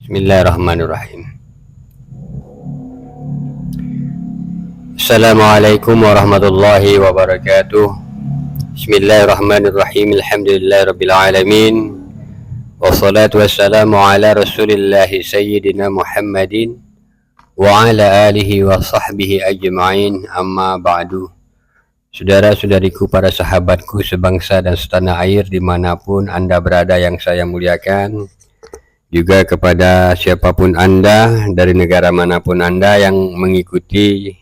Bismillahirrahmanirrahim. Assalamualaikum warahmatullahi wabarakatuh. Bismillahirrahmanirrahim. Alhamdulillahirabbil alamin. Wassalatu wassalamu ala Rasulillah sayyidina Muhammadin wa ala alihi wa sahbihi ajma'in. Amma ba'du. Saudara-saudariku, para sahabatku sebangsa dan setanah air dimanapun Anda berada yang saya muliakan, juga kepada siapapun Anda dari negara manapun Anda yang mengikuti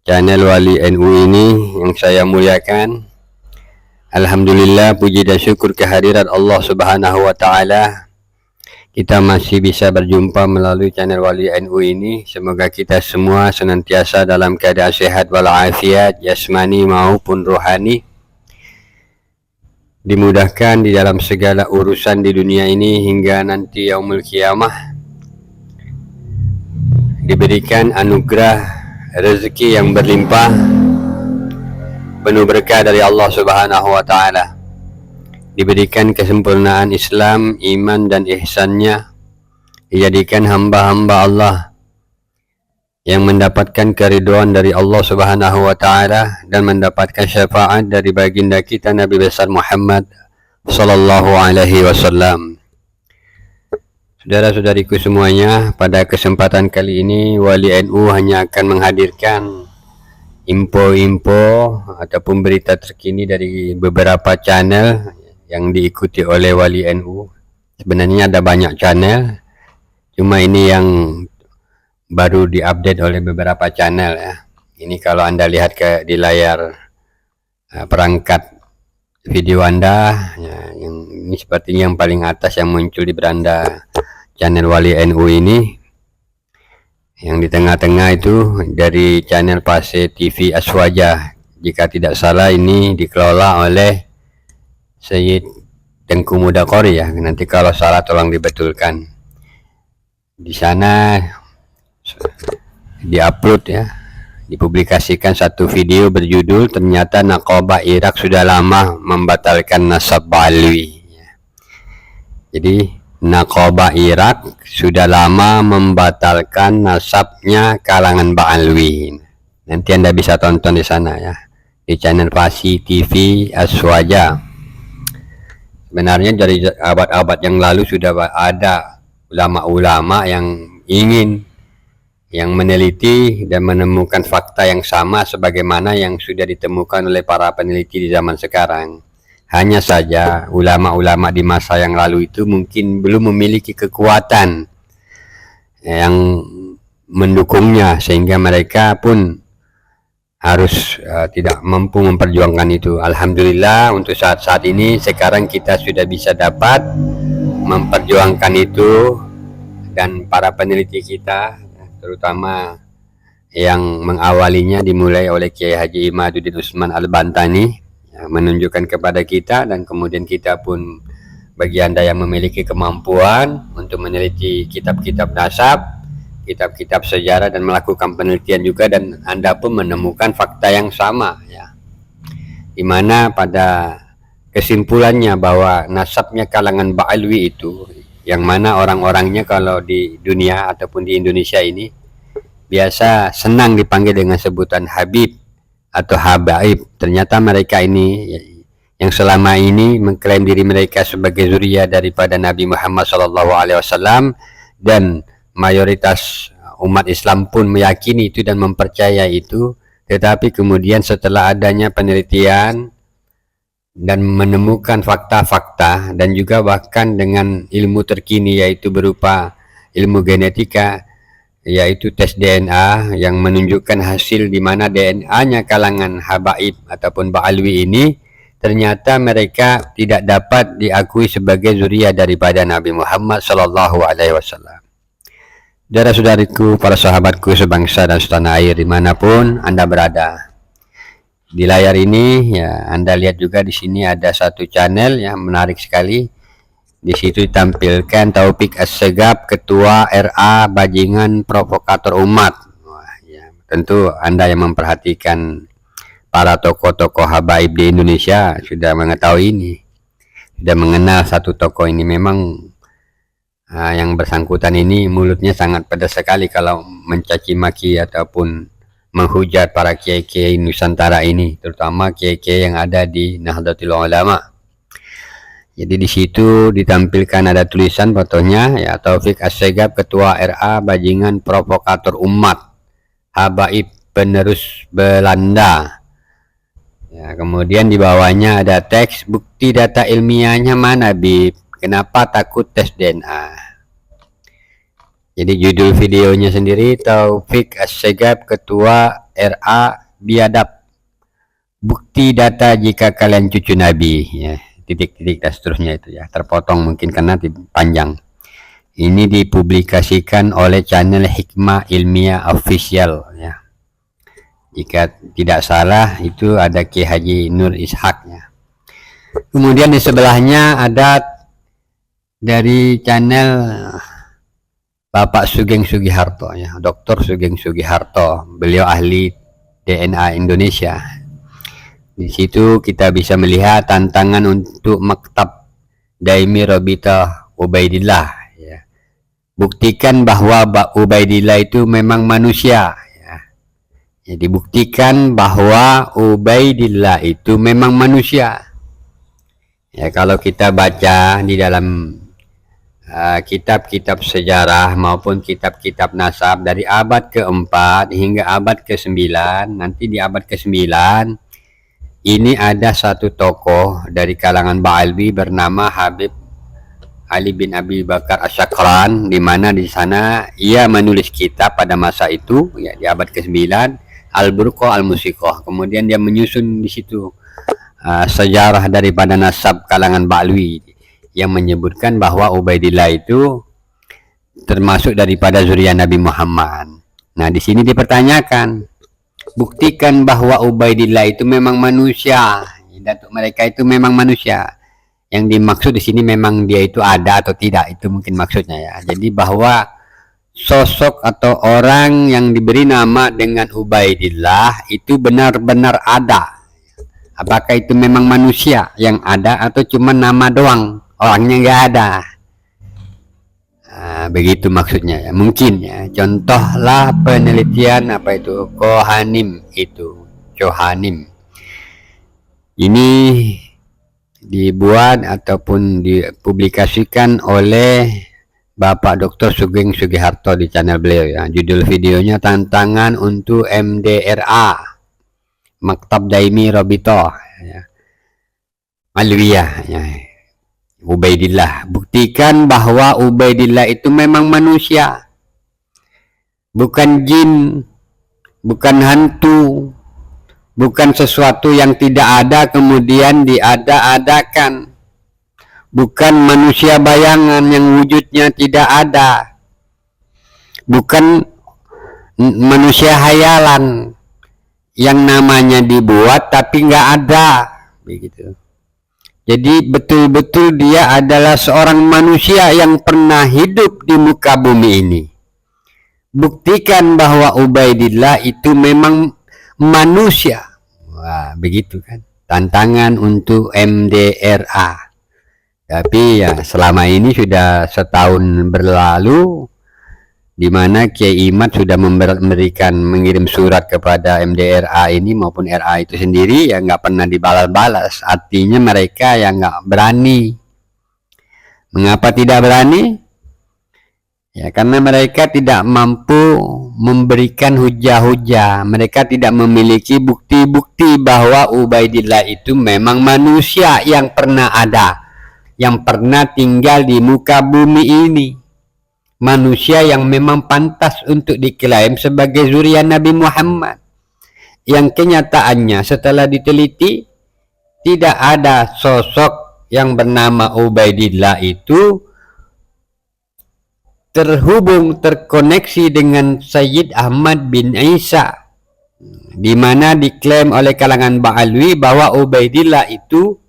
channel Wali NU ini yang saya muliakan. Alhamdulillah, puji dan syukur kehadirat Allah Subhanahu wa Ta'ala, kita masih bisa berjumpa melalui channel Wali NU ini. Semoga kita semua senantiasa dalam keadaan sehat walafiat jasmani maupun rohani, dimudahkan di dalam segala urusan di dunia ini hingga nanti yaumul kiamah, diberikan anugerah rezeki yang berlimpah penuh berkah dari Allah Subhanahu wa Ta'ala, diberikan kesempurnaan Islam, iman dan ihsannya, dijadikan hamba-hamba Allah yang mendapatkan keridhaan dari Allah Subhanahu wa Ta'ala dan mendapatkan syafaat dari baginda kita Nabi besar Muhammad sallallahu alaihi wasallam. Saudara-saudariku semuanya, pada kesempatan kali ini Wali NU hanya akan menghadirkan info-info ataupun berita terkini dari beberapa channel yang diikuti oleh Wali NU. Sebenarnya ada banyak channel, cuma ini yang baru diupdate oleh beberapa channel ya. Ini kalau Anda lihat di layar perangkat video Anda ya, yang ini sepertinya yang paling atas yang muncul di beranda channel Wali NU ini. Yang di tengah-tengah itu dari channel Pase TV Aswaja. Jika tidak salah ini dikelola oleh Sayyid Tengku Mudaqori ya. Nanti kalau salah tolong dibetulkan. Di sana diupload ya, dipublikasikan satu video berjudul "Ternyata Naqabah Irak sudah lama membatalkan nasab Ba'alwi". Jadi Naqabah Irak sudah lama membatalkan nasabnya kalangan Ba'alwi. Nanti Anda bisa tonton di sana ya, di channel Pasi TV Aswaja. Sebenarnya dari abad-abad yang lalu sudah ada ulama-ulama yang meneliti dan menemukan fakta yang sama sebagaimana yang sudah ditemukan oleh para peneliti di zaman sekarang. Hanya saja ulama-ulama di masa yang lalu itu mungkin belum memiliki kekuatan yang mendukungnya, sehingga mereka pun harus tidak mampu memperjuangkan itu. Alhamdulillah untuk saat-saat ini sekarang kita sudah bisa dapat memperjuangkan itu, dan para peneliti kita terutama yang mengawalinya dimulai oleh Kiai Haji Imaduddin Usman Al-Bantani ya, menunjukkan kepada kita, dan kemudian kita pun bagi Anda yang memiliki kemampuan untuk meneliti kitab-kitab nasab, kitab-kitab sejarah dan melakukan penelitian juga, dan Anda pun menemukan fakta yang sama ya, dimana pada kesimpulannya bahwa nasabnya kalangan Ba'alwi itu, yang mana orang-orangnya kalau di dunia ataupun di Indonesia ini biasa senang dipanggil dengan sebutan Habib atau Habaib. Ternyata mereka ini yang selama ini mengklaim diri mereka sebagai zuriya daripada Nabi Muhammad SAW, dan mayoritas umat Islam pun meyakini itu dan mempercayai itu. Tetapi kemudian setelah adanya penelitian dan menemukan fakta-fakta, dan juga bahkan dengan ilmu terkini yaitu berupa ilmu genetika, yaitu tes DNA yang menunjukkan hasil di mana DNA-nya kalangan Habaib ataupun Ba'alwi ini ternyata mereka tidak dapat diakui sebagai zuriya daripada Nabi Muhammad SAW. Saudara-saudariku, para sahabatku sebangsa dan setanah air dimanapun Anda berada, di layar ini ya Anda lihat juga di sini ada satu channel yang menarik sekali. Di situ ditampilkan Taufik As-Segaf, Ketua RA Bajingan Provokator Umat. Wah, ya, tentu Anda yang memperhatikan para tokoh-tokoh habaib di Indonesia sudah mengetahui ini, sudah mengenal satu tokoh ini. Memang yang bersangkutan ini mulutnya sangat pedas sekali kalau mencaci maki ataupun menghujat para kiai-kiai Nusantara ini, terutama kiai-kiai yang ada di Nahdlatul Ulama. Jadi di situ ditampilkan ada tulisan fotonya, ya, Taufik Assegaf, Ketua RA, bajingan provokator umat, habaib penerus Belanda. Ya, kemudian di bawahnya ada teks, bukti data ilmiahnya mana, Bib? Kenapa takut tes DNA? Jadi judul videonya sendiri, Taufik Assegaf, Ketua RA, biadab, bukti data jika kalian cucu Nabi, ya, titik-titik dan seterusnya itu ya, terpotong mungkin karena panjang. Ini dipublikasikan oleh channel Hikmah Ilmiah Official, ya. Jika tidak salah itu ada Ki Haji Nur Ishak, ya. Kemudian di sebelahnya ada dari channel Bapak Sugeng Sugiharto, ya, Dr. Sugeng Sugiharto, beliau ahli DNA Indonesia. Di situ kita bisa melihat tantangan untuk Maktab Daimi Robita Ubaidillah, ya. Buktikan bahwa Ubaidillah itu memang manusia, ya. Jadi buktikan bahwa Ubaidillah itu memang manusia. Ya, kalau kita baca di dalam kitab-kitab sejarah maupun kitab-kitab nasab dari abad ke-4 hingga abad ke-9, nanti di abad ke-9 ini ada satu tokoh dari kalangan Ba'alwi bernama Habib Ali bin Abi Bakar Asyakran, di mana di sana ia menulis kitab pada masa itu, ya, di abad ke-9, Al-Burqah Al-Musiqah. Kemudian dia menyusun di situ sejarah daripada nasab kalangan Ba'alwi yang menyebutkan bahwa Ubaidillah itu termasuk daripada zuriat Nabi Muhammad. Nah, di sini dipertanyakan, buktikan bahwa Ubaidillah itu memang manusia. Datuk mereka itu memang manusia. Yang dimaksud di sini memang dia itu ada atau tidak, itu mungkin maksudnya, ya. Jadi bahwa sosok atau orang yang diberi nama dengan Ubaidillah itu benar-benar ada. Apakah itu memang manusia yang ada atau cuma nama doang, orangnya nggak ada. Begitu maksudnya, ya. Mungkin, ya, contohlah penelitian apa itu Kohanim, itu Kohanim ini dibuat ataupun dipublikasikan oleh Bapak Dr. Sugeng Sugiharto di channel beliau, ya. Judul videonya tantangan untuk MDRA, Maktab Daimi Robito, ya, Alwiyah, ya. Ubaidillah, buktikan bahwa Ubaidillah itu memang manusia, bukan jin, bukan hantu, bukan sesuatu yang tidak ada kemudian diada-adakan, bukan manusia bayangan yang wujudnya tidak ada, bukan manusia hayalan yang namanya dibuat tapi nggak ada, begitu. Jadi betul-betul dia adalah seorang manusia yang pernah hidup di muka bumi ini. Buktikan bahwa Ubaidillah itu memang manusia. Wah, begitu kan. Tantangan untuk MDRA. Tapi ya selama ini sudah setahun berlalu, di mana Kiai Imad sudah mengirim surat kepada MDRA ini maupun RA itu sendiri, ya nggak pernah dibalas-balas. Artinya mereka yang nggak berani. Mengapa tidak berani? Ya karena mereka tidak mampu memberikan hujah-hujah. Mereka tidak memiliki bukti-bukti bahwa Ubaidillah itu memang manusia yang pernah ada, yang pernah tinggal di muka bumi ini. Manusia yang memang pantas untuk diklaim sebagai zuriat Nabi Muhammad. Yang kenyataannya setelah diteliti, tidak ada sosok yang bernama Ubaidillah itu terkoneksi dengan Sayyid Ahmad bin Isa, di mana diklaim oleh kalangan Ba'alwi bahwa Ubaidillah itu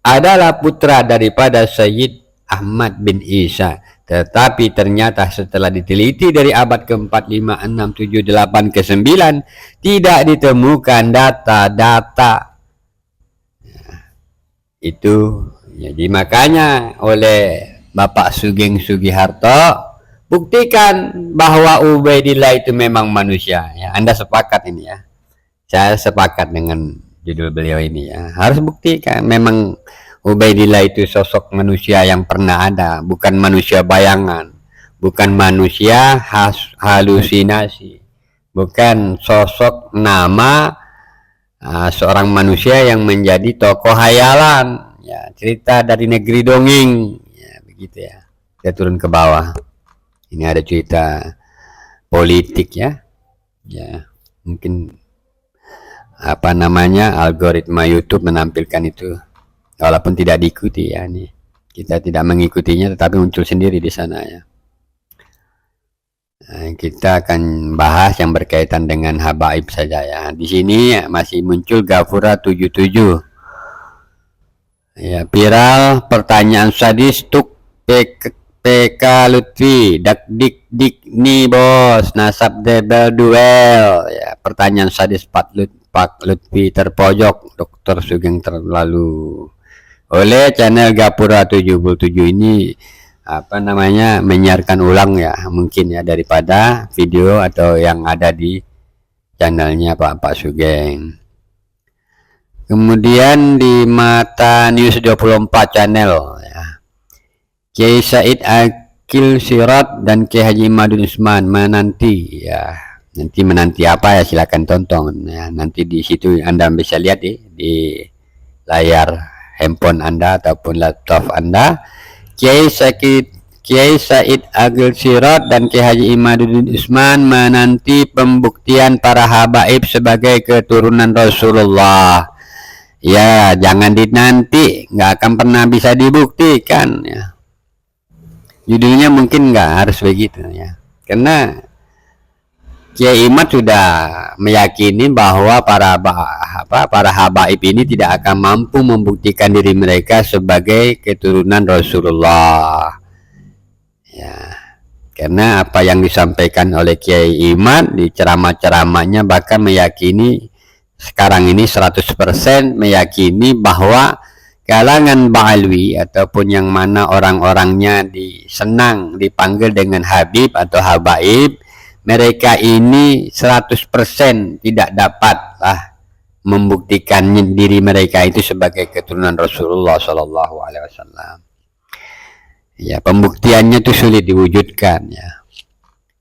adalah putra daripada Sayyid Ahmad bin Isa. Tetapi ternyata setelah diteliti dari abad ke-4, 5, 6, 7, 8, ke-9 tidak ditemukan data-data. Itu jadi makanya oleh Bapak Sugeng Sugiharto, buktikan bahwa Ubaidillah itu memang manusia ya. Anda sepakat ini ya? Saya sepakat dengan judul beliau ini ya. Harus buktikan memang Ubaidillah itu sosok manusia yang pernah ada, bukan manusia bayangan, bukan manusia halusinasi, bukan sosok nama seorang manusia yang menjadi tokoh hayalan ya, cerita dari negeri dongeng ya, begitu ya. Kita turun ke bawah. Ini ada cerita politik ya. Ya, mungkin apa namanya algoritma YouTube menampilkan itu, walaupun tidak diikuti ya, nih kita tidak mengikutinya tetapi muncul sendiri di sana ya. Nah, kita akan bahas yang berkaitan dengan habaib saja ya. Di sini masih muncul Gafura 77 ya, viral pertanyaan sadis tuk PK Lutfi dak dik dik nih bos nasab debel duel ya, pertanyaan sadis Pak Lutfi terpojok Dr. Sugeng terlalu oleh channel Gapura 77 ini apa namanya menyiarkan ulang ya, mungkin ya, daripada video atau yang ada di channelnya Pak Sugeng. Kemudian di Mata News 24 channel ya, Kiai Said Akil Sirat dan Kiai Haji Madun Usman menanti ya. Nanti menanti apa ya, silakan tonton ya. Nanti di situ Anda bisa lihat di layar handphone Anda ataupun laptop Anda. Kiai Said Akil Sirat dan Kiai Haji Madun Usman menanti pembuktian para habaib sebagai keturunan Rasulullah. Ya, jangan dinanti, nggak akan pernah bisa dibuktikan ya. Judulnya mungkin nggak harus begitu ya, karena Kiai Imad sudah meyakini bahwa para habaib ini tidak akan mampu membuktikan diri mereka sebagai keturunan Rasulullah ya, karena apa yang disampaikan oleh Kiai Imad di ceramah-ceramahnya bahkan meyakini sekarang ini 100% meyakini bahwa kalangan Ba'alwi ataupun yang mana orang-orangnya senang dipanggil dengan Habib atau Habaib, mereka ini 100% tidak dapatlah membuktikan diri mereka itu sebagai keturunan Rasulullah Shallallahu Alaihi Wasallam. Ya, pembuktiannya itu sulit diwujudkan ya,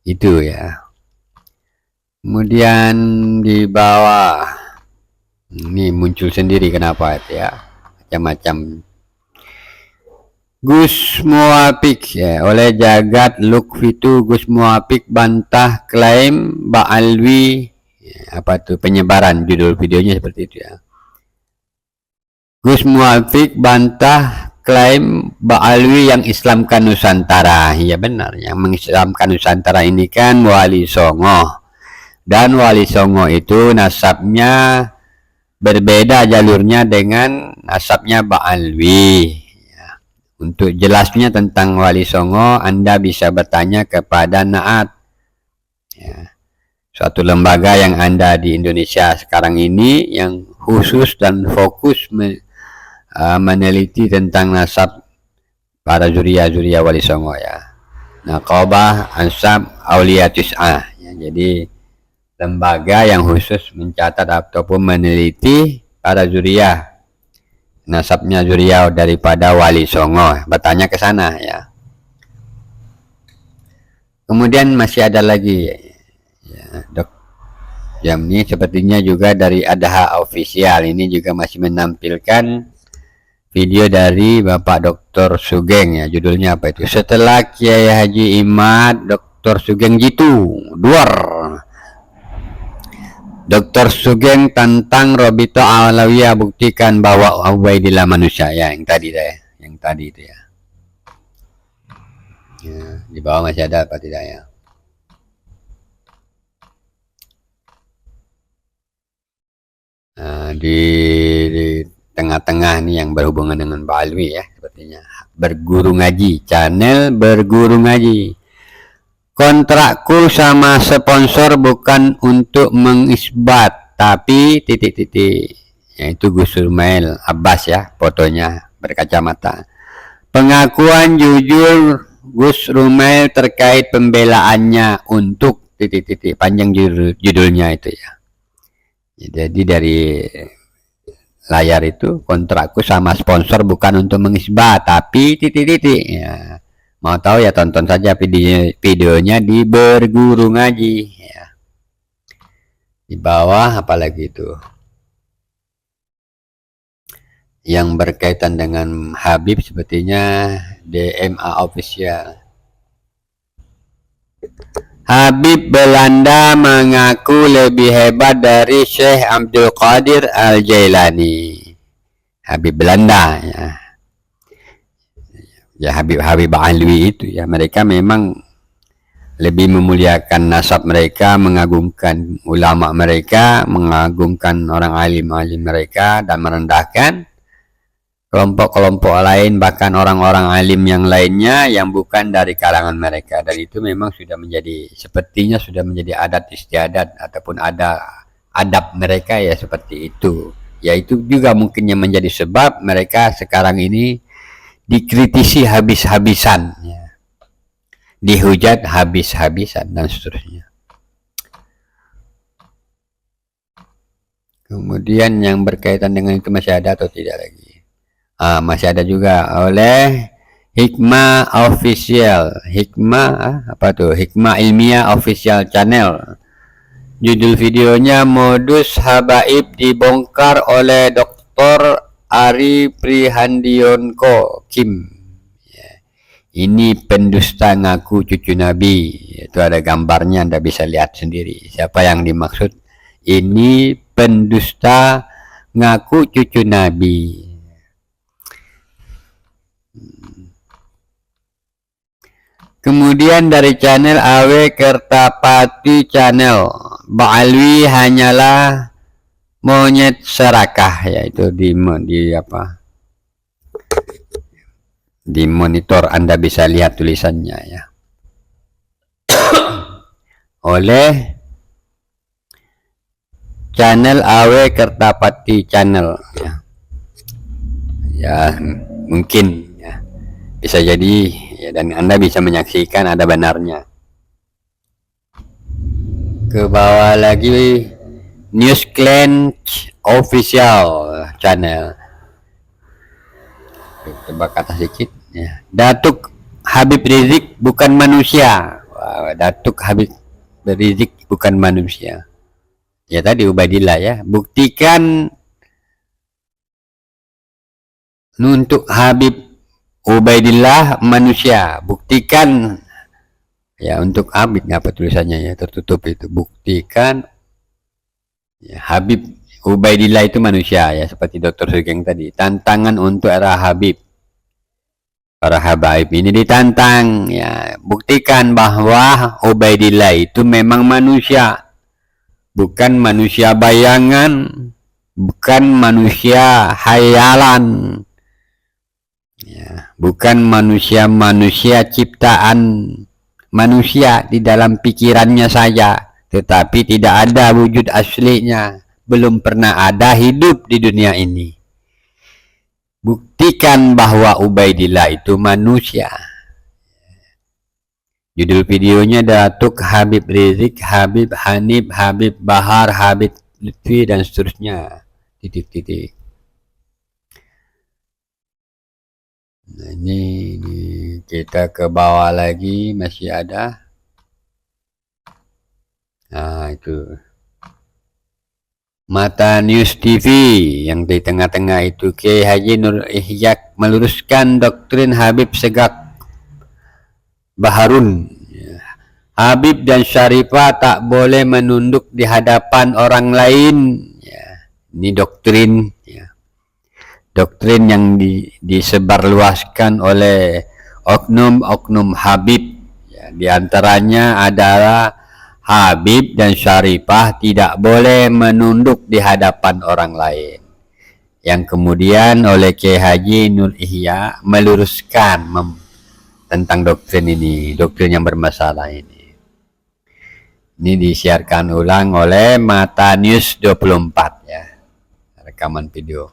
itu ya. Kemudian di bawah ini muncul sendiri kenapa itu ya, macam-macam. Gus Muafik ya, oleh Jagat Lukfitu Gus Muafik bantah klaim Ba'alwi ya, apa tuh penyebaran, judul videonya seperti itu ya. Gus Muafik bantah klaim Ba'alwi yang Islamkan Nusantara. Iya benar, yang mengislamkan Nusantara ini kan Wali Songo, dan Wali Songo itu nasabnya berbeda jalurnya dengan nasabnya Ba'alwi. Untuk jelasnya tentang Wali Songo, Anda bisa bertanya kepada Naat ya, suatu lembaga yang ada di Indonesia sekarang ini yang khusus dan fokus meneliti tentang nasab para zuriya Wali Songo ya. Naqabah Ansab Aulia Tis'ah ya, jadi lembaga yang khusus mencatat ataupun meneliti para zuriya, nasabnya zuriya daripada Wali Songo, bertanya ke sana ya. Kemudian masih ada lagi ya, jam ini sepertinya juga dari Adha Official, ini juga masih menampilkan video dari Bapak Dr. Sugeng ya, judulnya apa itu, setelah Kiai Haji Imad Dr. Sugeng jitu duar, Dr. Sugeng tantang Robito Alawiyah buktikan bahwa Ubaidillah manusia ya, yang tadi itu ya. Ya, di bawah masih ada apa tidak ya? Nah, di tengah-tengah nih yang berhubungan dengan Ba'alwi ya, sepertinya berguru ngaji, channel berguru ngaji. Kontrakku sama sponsor bukan untuk mengisbat, tapi titik-titik, yaitu Gus Surmail Abbas ya, fotonya berkacamata. Pengakuan jujur Gus Rumail terkait pembelaannya untuk titik-titik, panjang judulnya itu ya. Jadi dari layar itu, kontrakku sama sponsor bukan untuk mengisbah tapi titik-titik ya. Mau tahu ya tonton saja videonya di Berguru Ngaji ya. Di bawah apalagi itu yang berkaitan dengan Habib, sepertinya DMA official. Habib Belanda mengaku lebih hebat dari Syekh Abdul Qadir Al-Jailani. Habib Belanda ya. Ya Habib Alwi itu ya, mereka memang lebih memuliakan nasab mereka, mengagungkan ulama mereka, mengagungkan orang alim-alim mereka, dan merendahkan kelompok-kelompok lain, bahkan orang-orang alim yang lainnya yang bukan dari kalangan mereka. Dan itu memang sudah menjadi, sepertinya sudah menjadi adat istiadat ataupun ada adab mereka ya, seperti itu. Yaitu juga mungkin yang menjadi sebab mereka sekarang ini dikritisi habis-habisan ya, dihujat habis-habisan dan seterusnya. Kemudian yang berkaitan dengan itu masih ada atau tidak lagi? Masih ada juga oleh Hikmah Official, Hikmah Ilmiah Official Channel. Judul videonya Modus Habaib dibongkar oleh Dr. Ari Prihandionko Kim. Ini pendusta ngaku cucu Nabi. Itu ada gambarnya, Anda bisa lihat sendiri siapa yang dimaksud. Ini pendusta ngaku cucu Nabi. Kemudian dari channel Awe Kertapati Channel, Ba'alwi hanyalah monyet serakah, yaitu di monitor Anda bisa lihat tulisannya ya. Oleh channel Awe Kertapati Channel ya. Ya mungkin ya, bisa jadi ya, dan Anda bisa menyaksikan ada benarnya. Ke bawah lagi News Clench Official Channel. Coba kata sedikit ya. Datuk Habib Rizik bukan manusia. Datuk Habib Rizik bukan manusia. Ya tadi Ubaidillah ya. Buktikan untuk Habib Ubaidillah manusia. Buktikan ya, untuk Habib apa tulisannya ya, tertutup itu. Buktikan ya, Habib Ubaidillah itu manusia ya, seperti Dr. Sugeng tadi. Tantangan untuk era Habib. Para habaib ini ditantang ya, buktikan bahwa Ubaidillah itu memang manusia. Bukan manusia bayangan, bukan manusia hayalan. Ya, bukan manusia ciptaan manusia di dalam pikirannya saja, tetapi tidak ada wujud aslinya, belum pernah ada hidup di dunia ini. Buktikan bahwa Ubaidillah itu manusia. Judul videonya Datuk Habib Rizik, Habib Hanif, Habib Bahar, Habib Lutfi, dan seterusnya. Titik-titik. Nah, ini kita ke bawah lagi, masih ada. Nah, itu Mata News TV yang di tengah-tengah itu, Kiai Haji Nur Ihyak meluruskan doktrin Habib Segak Baharun. Habib dan Syarifah tak boleh menunduk di hadapan orang lain. Ya, ini doktrin ya. Doktrin yang disebarluaskan oleh oknum-oknum Habib ya, di antaranya adalah Habib dan Syarifah tidak boleh menunduk di hadapan orang lain. Yang kemudian oleh Kiai Haji Nur Ihya meluruskan tentang doktrin ini, doktrin yang bermasalah ini. Ini disiarkan ulang oleh Mata News 24 ya, rekaman video.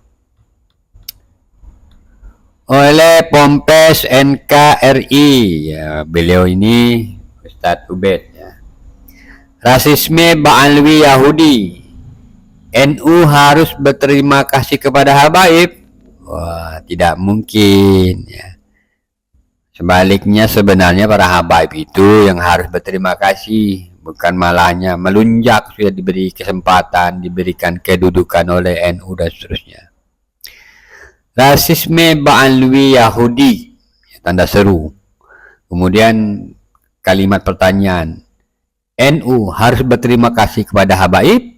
oleh Pompes NKRI. Ya, beliau ini Ustadz Ubed. Ya. Rasisme Ba'alwi Yahudi. NU harus berterima kasih kepada habaib. Wah, tidak mungkin. Ya. Sebaliknya sebenarnya para habaib itu yang harus berterima kasih, bukan malahnya melunjak sudah diberi kesempatan, diberikan kedudukan oleh NU dan seterusnya. Rasisme Ba'alwi Yahudi, tanda seru. Kemudian kalimat pertanyaan, NU harus berterima kasih kepada habaib?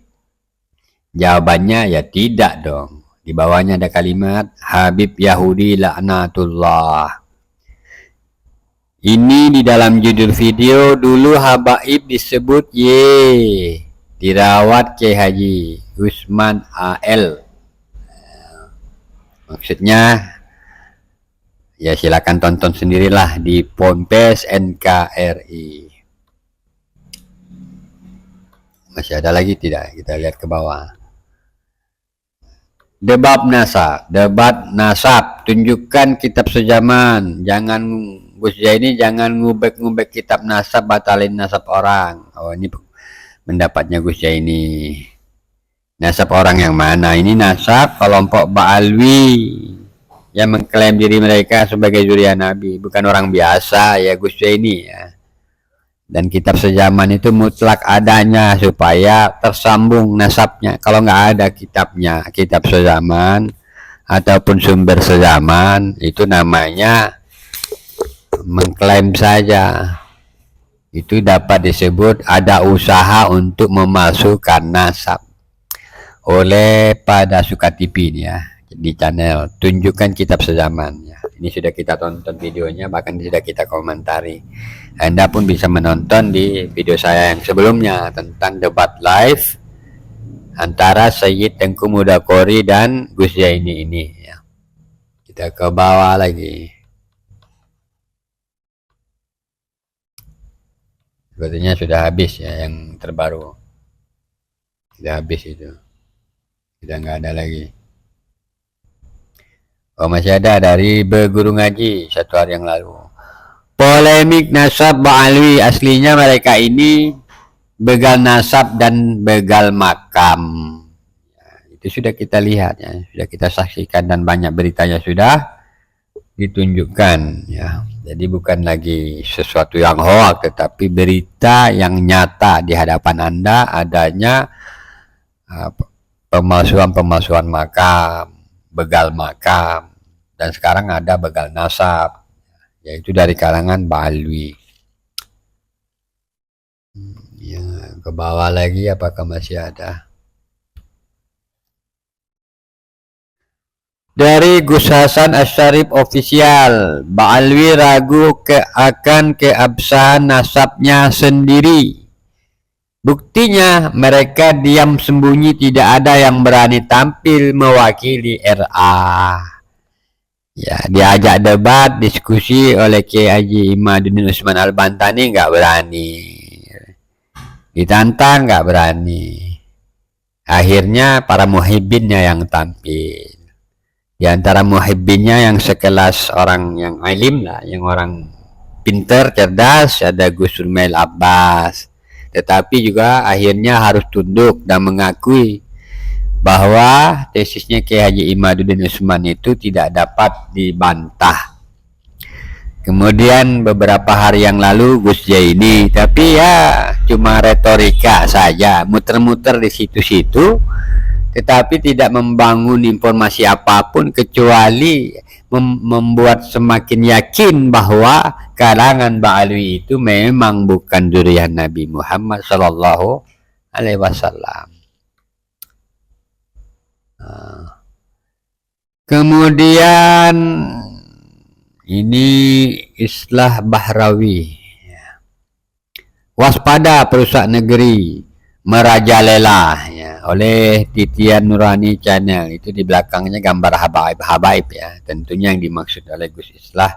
Jawabannya ya tidak dong. Di bawahnya ada kalimat Habib Yahudi laknatullah. Ini di dalam judul video. Dulu habaib disebut dirawat Kiai Haji Usman AL. Maksudnya ya silakan tonton sendirilah di Pompes NKRI. Masih ada lagi tidak? Kita lihat ke bawah. Debat nasab, tunjukkan kitab sejaman. Jangan Gus ini jangan ngubek-ngubek kitab nasab, batalin nasab orang. Oh, ini pendapatnya Gus ini. Nasab orang yang mana? Ini nasab kelompok Ba'alwi yang mengklaim diri mereka sebagai zuriat Nabi, bukan orang biasa ya Gus ini ya. Dan kitab sejaman itu mutlak adanya supaya tersambung nasabnya. Kalau nggak ada kitabnya, kitab sejaman ataupun sumber sejaman, itu namanya mengklaim saja. Itu dapat disebut ada usaha untuk memalsukan nasab. Oleh pada Suka TV ini ya, di channel tunjukkan kitab sejaman ya. Ini sudah kita tonton videonya, bahkan sudah kita komentari. Anda pun bisa menonton di video saya yang sebelumnya tentang debat live antara Sayyid Tengku Mudakori dan Gus Jaini ini ya. Kita ke bawah lagi. Sepertinya sudah habis ya yang terbaru. Sudah habis itu. Sudah nggak ada lagi. Oh, masih ada dari Berguru Ngaji 1 hari yang lalu. Polemik nasab Ba'alwi, aslinya mereka ini begal nasab dan begal makam. Ya, itu sudah kita lihat ya, sudah kita saksikan dan banyak beritanya sudah ditunjukkan ya. Jadi bukan lagi sesuatu yang hoax, tetapi berita yang nyata di hadapan Anda adanya pemalsuan makam, begal makam, dan sekarang ada begal nasab, yaitu dari kalangan Ba'alwi. Ya, ke bawah lagi apakah masih ada? Dari Gus Hasan Asyarif Official, Ba'alwi ragu akan keabsahan nasabnya sendiri. Buktinya mereka diam sembunyi, tidak ada yang berani tampil mewakili RA. Ya, diajak debat, diskusi oleh Kiai Haji Imaduddin Usman Al-Bantani nggak berani. Ditantang nggak berani. Akhirnya para muhibbinnya yang tampil. Di antara muhibbinnya yang sekelas orang yang alim lah, yang orang pinter, cerdas, ada Gus Rumail Abbas. Tetapi juga akhirnya harus tunduk dan mengakui bahwa tesisnya Kiai Haji Imaduddin Usman itu tidak dapat dibantah. Kemudian beberapa hari yang lalu Gus Jaini, tapi ya cuma retorika saja, muter-muter di situ-situ, tetapi tidak membangun informasi apapun kecuali membuat semakin yakin bahwa kalangan Ba'alwi itu memang bukan zuriat Nabi Muhammad Sallallahu Alaihi Wasallam. Kemudian ini Islah Bahrawi, waspada perusak negeri merajalela ya, oleh Titian Nurani Channel. Itu di belakangnya gambar habaib ya. Tentunya yang dimaksud oleh Gus Islah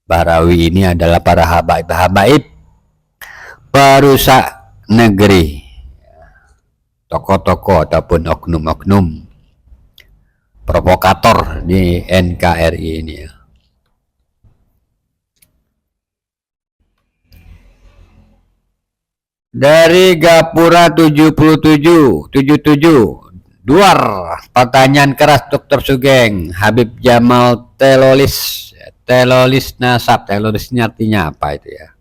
Bahrawi ini adalah para habaib perusak negeri, tokoh-tokoh ataupun oknum-oknum. provokator di NKRI ini ya. Dari Gapura 77 Duar, pertanyaan keras Dr. Sugeng. Habib Jamal telolis nasab. Telolisnya artinya apa itu ya?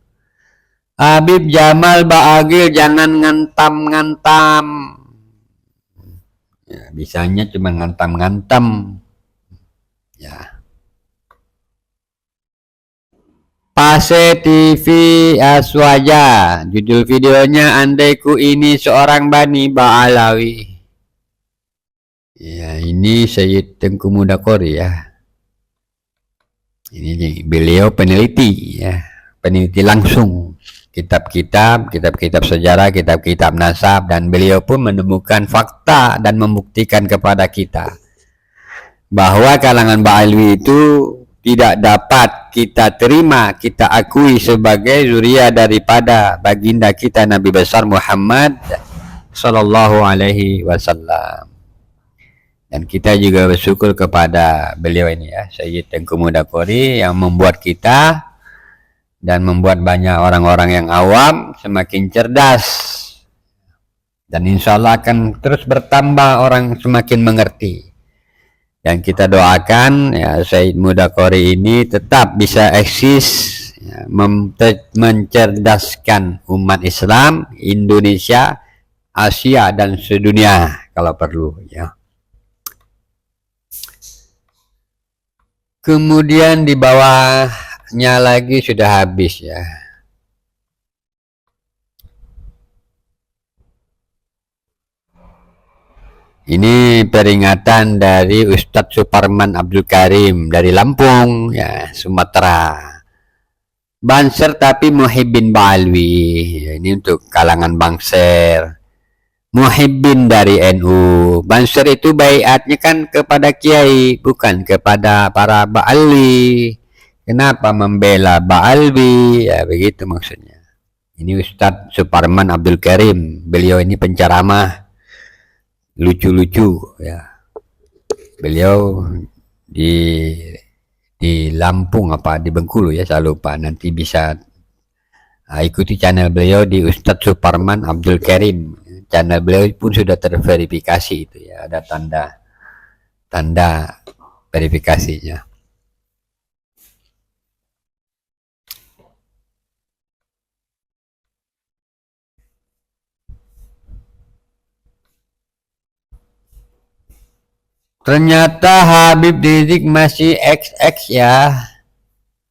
Habib Jamal Baagil, jangan ngantam-ngantam. Ya, bisanya cuma ngantam-ngantam. Ya. Pase TV Aswaja, judul videonya andaiku ini seorang Bani Ba'alawi. Ya, ini Sayyid Tengku Mudakori ya. Ini beliau peneliti ya, peneliti langsung kitab-kitab sejarah, kitab-kitab nasab, dan beliau pun menemukan fakta dan membuktikan kepada kita bahwa kalangan Ba'alawi itu tidak dapat kita terima, kita akui sebagai zuriat daripada baginda kita Nabi besar Muhammad sallallahu alaihi wasallam. Dan kita juga bersyukur kepada beliau ini ya, Sayyid Tengku Mudakori, yang membuat kita dan membuat banyak orang-orang yang awam semakin cerdas. Dan insya Allah akan terus bertambah orang semakin mengerti. Dan kita doakan ya Sayyid Mudakori ini tetap bisa eksis ya, mencerdaskan umat Islam Indonesia, Asia, dan sedunia kalau perlu ya. Kemudian di bawahnya lagi sudah habis ya. Ini peringatan dari Ustadz Suparman Abdul Karim dari Lampung ya, Sumatera. Banser tapi Muhibbin Ba'alwi. Ini untuk kalangan Bangser. Muhibbin dari NU. Banser itu baiatnya kan kepada kiai, bukan kepada para Ba'alwi. Kenapa membela Ba'alwi? Ya begitu maksudnya. Ini Ustadz Suparman Abdul Karim. Beliau ini penceramah lucu-lucu ya. Beliau di Lampung apa di Bengkulu ya, saya lupa. Nanti bisa ikuti channel beliau di Ustadz Suparman Abdul Karim. Channel beliau pun sudah terverifikasi itu ya, ada tanda verifikasinya. Ternyata Habib Rizik masih XX ya.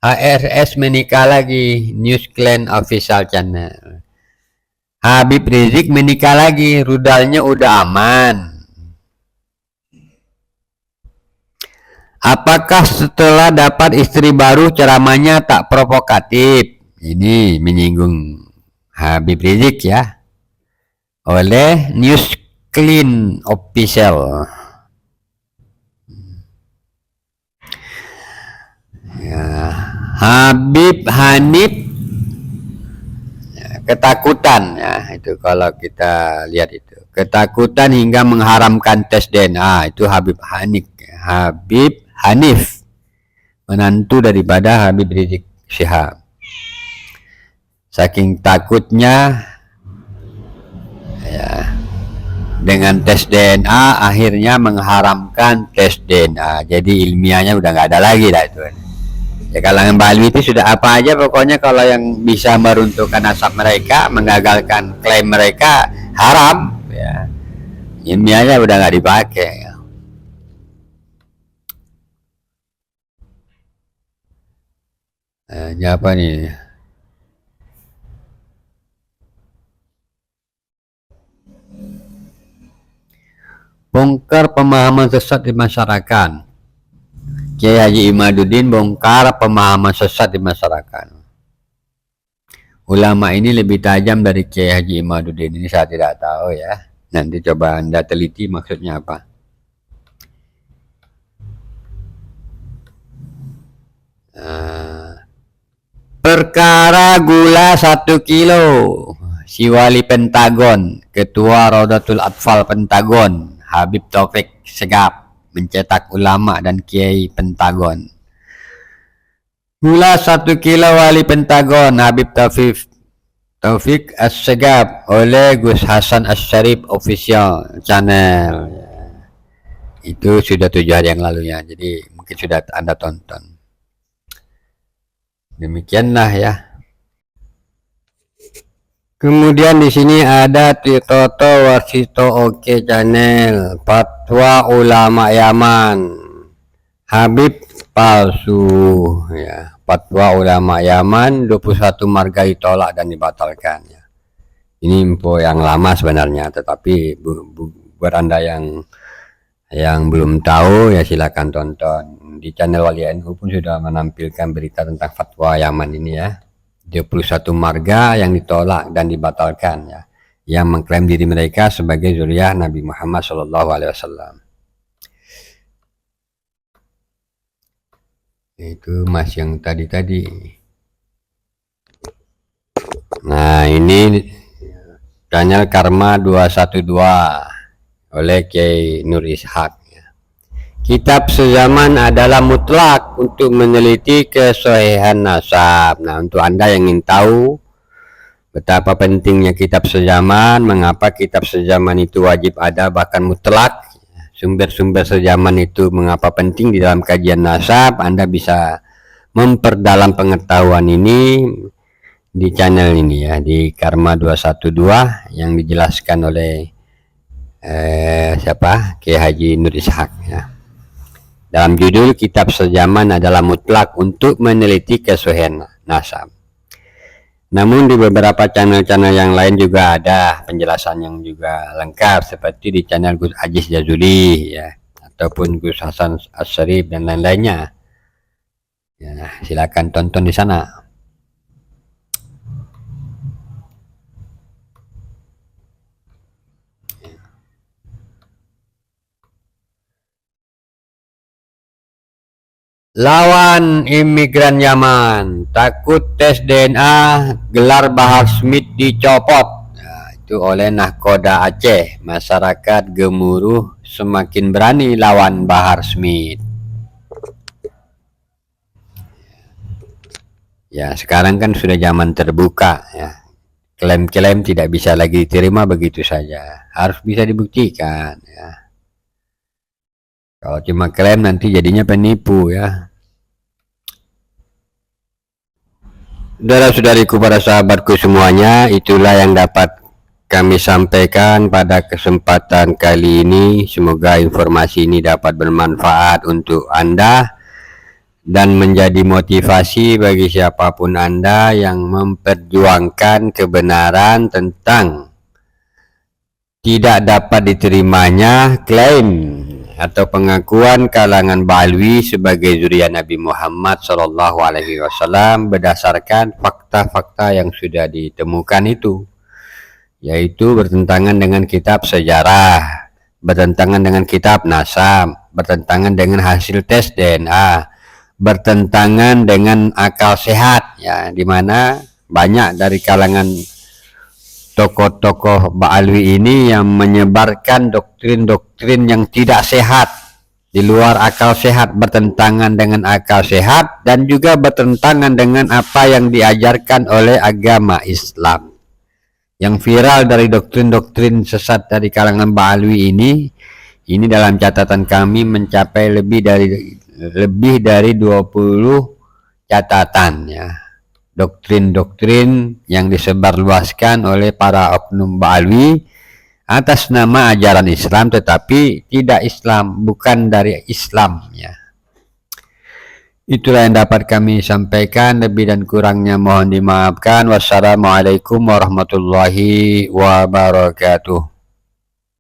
HRS menikah lagi. News Clan Official Channel. Habib Rizik menikah lagi. Rudalnya udah aman. Apakah setelah dapat istri baru ceramahnya tak provokatif? Ini menyinggung Habib Rizik ya. Oleh News Clan Official. Ya, Habib Hanif ya, ketakutan ya, itu kalau kita lihat itu ketakutan hingga mengharamkan tes DNA, itu Habib Hanif menantu daripada Habib Rizik Syihab. Saking takutnya ya, dengan tes DNA akhirnya mengharamkan tes DNA. Jadi ilmiahnya udah nggak ada lagi dah itu. Ya kalangan Ba'alwi itu sudah apa aja pokoknya kalau yang bisa meruntuhkan nasab mereka, menggagalkan klaim mereka haram ya. Ilmiahnya udah nggak dipakai ya. Ini apa nih? Bongkar pemahaman sesat di masyarakat. Kiai Haji Imaduddin bongkar pemahaman sesat di masyarakat. Ulama ini lebih tajam dari Kiai Haji Imaduddin. Ini saya tidak tahu ya. Nanti coba Anda teliti maksudnya apa. Perkara gula 1 kilo. Si Wali Pentagon, Ketua Rodatul Atfal Pentagon, Habib Taufik Segaf mencetak ulama dan kiai Pentagon. Mula 1 kilo wali Pentagon Habib Taufik As-Segaf oleh Gus Hasan As-Syarif Official Channel. Itu sudah 7 hari yang lalu ya, jadi mungkin sudah Anda tonton. Demikianlah ya. Kemudian di sini ada Toto Warsito Oke Channel, Fatwa Ulama Yaman, Habib palsu ya. Fatwa Ulama Yaman 21 marga ditolak dan dibatalkan ya. Ini info yang lama sebenarnya, tetapi buat Anda yang belum tahu ya silakan tonton. Di channel Wali NU pun sudah menampilkan berita tentang fatwa Yaman ini ya. 21 marga yang ditolak dan dibatalkan ya, yang mengklaim diri mereka sebagai zuriyah Nabi Muhammad SAW. Itu mas yang tadi. Nah ini channel Karma 212 oleh Kiai Nur Ishak. Kitab sezaman adalah mutlak untuk meneliti kesohihan nasab. Nah, untuk Anda yang ingin tahu betapa pentingnya kitab sezaman, mengapa kitab sezaman itu wajib ada bahkan mutlak, sumber-sumber sezaman itu mengapa penting di dalam kajian nasab, Anda bisa memperdalam pengetahuan ini di channel ini ya, di Karma 212 yang dijelaskan oleh Kiai Haji Nur Ishak ya. Dalam judul kitab sezaman adalah mutlak untuk meneliti kesohihan nasab. Namun di beberapa channel-channel yang lain juga ada penjelasan yang juga lengkap, seperti di channel Gus Aziz Jazuli ya, ataupun Gus Hasan As-Syarif dan lain-lainnya. Ya, silakan tonton di sana. Lawan imigran Yaman, takut tes DNA, gelar Bahar Smith dicopot. Nah, itu oleh Nahkoda Aceh. Masyarakat gemuruh semakin berani lawan Bahar Smith. Ya, sekarang kan sudah zaman terbuka ya. Klaim-klaim tidak bisa lagi diterima begitu saja. Harus bisa dibuktikan ya. Kalau cuma klaim nanti jadinya penipu ya. Saudara-saudariku, para sahabatku semuanya, itulah yang dapat kami sampaikan pada kesempatan kali ini. Semoga informasi ini dapat bermanfaat untuk Anda dan menjadi motivasi bagi siapapun Anda yang memperjuangkan kebenaran tentang tidak dapat diterimanya klaim atau pengakuan kalangan Ba'alwi sebagai zuriat Nabi Muhammad SAW berdasarkan fakta-fakta yang sudah ditemukan itu, yaitu bertentangan dengan kitab sejarah, bertentangan dengan kitab nasab, bertentangan dengan hasil tes DNA, bertentangan dengan akal sehat ya, dimana banyak dari kalangan tokoh-tokoh Ba'alwi ini yang menyebarkan doktrin-doktrin yang tidak sehat, di luar akal sehat, bertentangan dengan akal sehat, dan juga bertentangan dengan apa yang diajarkan oleh agama Islam. Yang viral dari doktrin-doktrin sesat dari kalangan Ba'alwi ini dalam catatan kami mencapai lebih dari 20 catatan ya. Doktrin-doktrin yang disebarluaskan oleh para oknum Ba'alwi atas nama ajaran Islam tetapi tidak Islam, bukan dari Islam ya. Itulah yang dapat kami sampaikan, lebih dan kurangnya mohon dimaafkan. Wassalamualaikum warahmatullahi wabarakatuh.